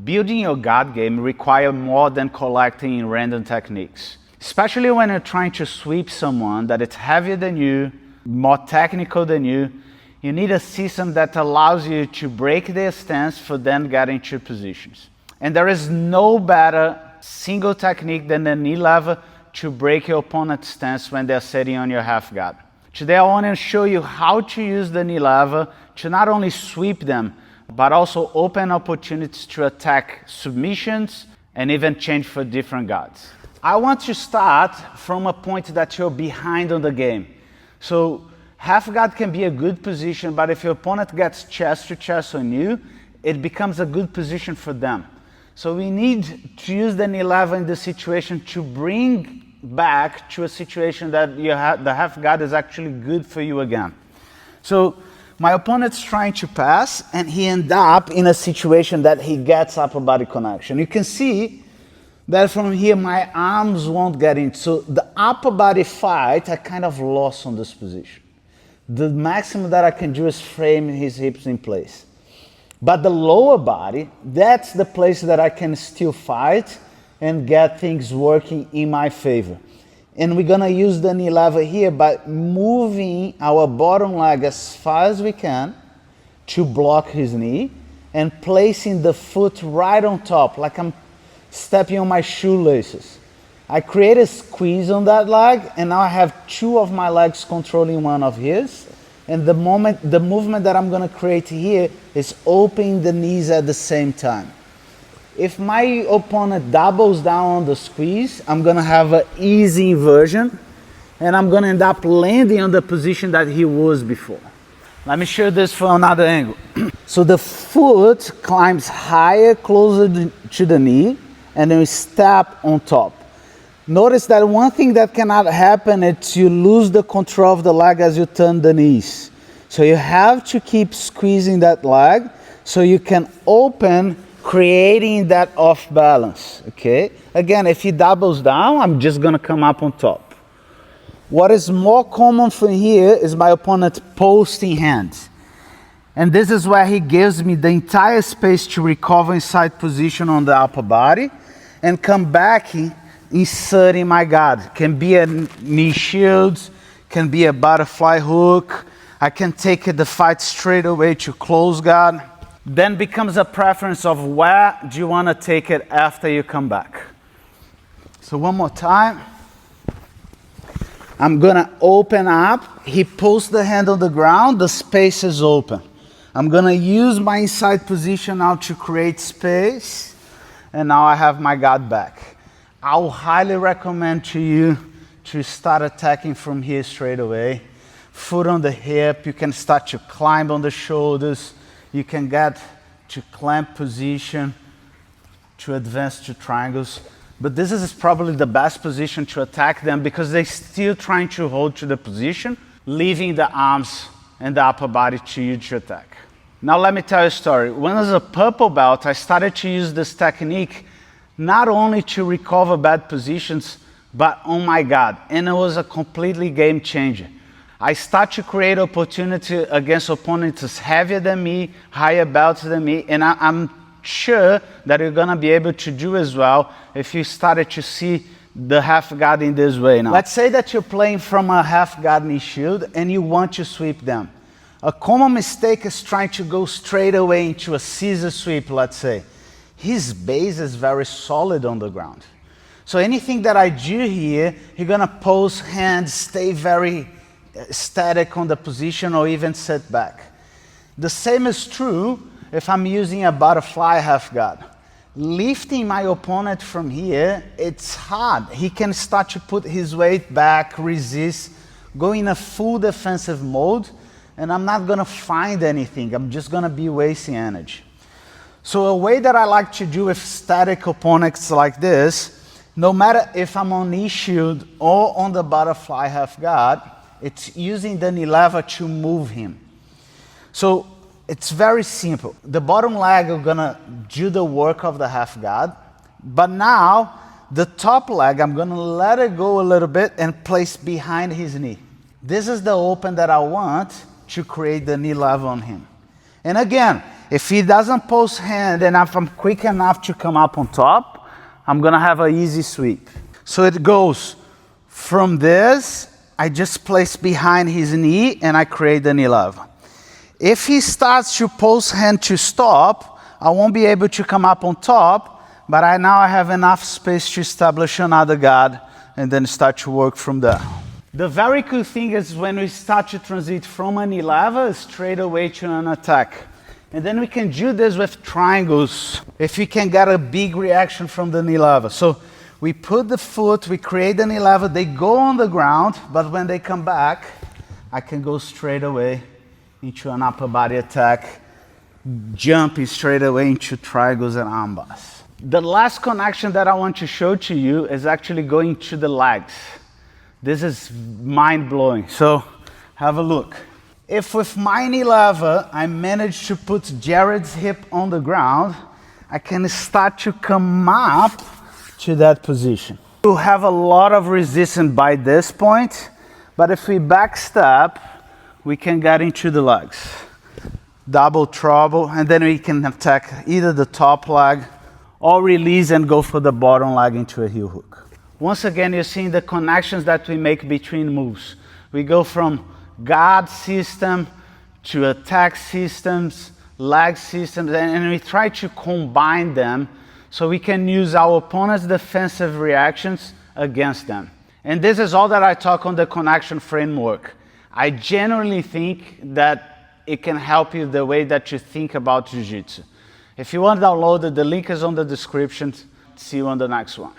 building your guard game requires more than collecting random techniques. Especially when you're trying to sweep someone that is heavier than you, more technical than you, you need a system that allows you to break their stance for then getting to positions. And there is no better single technique than the knee lever to break your opponent's stance when they're sitting on your half guard. Today I want to show you how to use the knee lever to not only sweep them, but also open opportunities to attack submissions and even change for different guards. I want to start from a point that you're behind on the game. So half guard can be a good position, but if your opponent gets chest to chest on you, it becomes a good position for them. So we need to use the knee lever in this situation to bring back to a situation that the half guard is actually good for you again. So my opponent's trying to pass, and he ends up in a situation that he gets upper body connection. You can see that from here my arms won't get in. So the upper body fight, I kind of lost on this position. The maximum that I can do is frame his hips in place. But the lower body, that's the place that I can still fight and get things working in my favor. And we're gonna use the knee lever here by moving our bottom leg as far as we can to block his knee and placing the foot right on top, like I'm stepping on my shoelaces. I create a squeeze on that leg, and now I have two of my legs controlling one of his. And the movement that I'm gonna create here is opening the knees at the same time. If my opponent doubles down on the squeeze, I'm gonna have an easy inversion, and I'm gonna end up landing on the position that he was before. Let me show this from another angle. So the foot climbs higher, closer to the knee, and then we step on top. Notice that one thing that cannot happen is you lose the control of the leg as you turn the knees. So you have to keep squeezing that leg so you can open, creating that off balance, okay? Again, if he doubles down, I'm just gonna come up on top. What is more common from here is my opponent posting hands. And this is where he gives me the entire space to recover inside position on the upper body and come back inserting my guard. Can be a knee shield, can be a butterfly hook. I can take the fight straight away to close guard. Then becomes a preference of where do you want to take it after you come back. So one more time. I'm gonna open up. He pulls the hand on the ground, the space is open. I'm gonna use my inside position now to create space, and now I have my guard back. I'll highly recommend to you to start attacking from here straight away. Foot on the hip, you can start to climb on the shoulders, you can get to clamp position, to advance to triangles. But this is probably the best position to attack them because they're still trying to hold to the position, leaving the arms and the upper body to you to attack. Now let me tell you a story. When I was a purple belt, I started to use this technique not only to recover bad positions, but on my guard. And it was a completely game changer. I start to create opportunity against opponents heavier than me, higher belts than me, and I'm sure that you're gonna be able to do as well if you started to see the half guard in this way now. Let's say that you're playing from a half guard knee shield and you want to sweep them. A common mistake is trying to go straight away into a scissor sweep, let's say. His base is very solid on the ground. So anything that I do here, you're gonna pose hands, stay very static on the position or even sit back. The same is true if I'm using a butterfly half guard. Lifting my opponent from here, it's hard. He can start to put his weight back, resist, go in a full defensive mode, and I'm not gonna find anything. I'm just gonna be wasting energy. So a way that I like to do with static opponents like this, no matter if I'm on knee shield or on the butterfly half guard, it's using the knee lever to move him. So it's very simple. The bottom leg is gonna do the work of the half guard, but now the top leg, I'm gonna let it go a little bit and place behind his knee. This is the open that I want to create the knee lever on him. And again, If he doesn't post hand and if I'm quick enough to come up on top, I'm gonna have an easy sweep. So it goes from this, I just place behind his knee and I create the knee level. If he starts to post hand to stop, I won't be able to come up on top, but now I have enough space to establish another guard and then start to work from there. The very cool thing is when we start to transit from a knee level straight away to an attack. And then we can do this with triangles if we can get a big reaction from the knee level. So we put the foot, we create the knee level, they go on the ground, but when they come back, I can go straight away into an upper body attack, jumping straight away into triangles and arm bars. The last connection that I want to show to you is actually going to the legs. This is mind-blowing, so have a look. If with my knee level, I manage to put Jared's hip on the ground, I can start to come up to that position. We'll have a lot of resistance by this point, but if we backstep, we can get into the legs. Double trouble, and then we can attack either the top leg or release and go for the bottom leg into a heel hook. Once again, you're seeing the connections that we make between moves. We go from guard system to attack systems, leg systems, and we try to combine them so we can use our opponent's defensive reactions against them. And this is all that I talk on the connection framework. I genuinely think that it can help you the way that you think about Jiu-Jitsu. If you want to download it, the link is on the description. See you on the next one.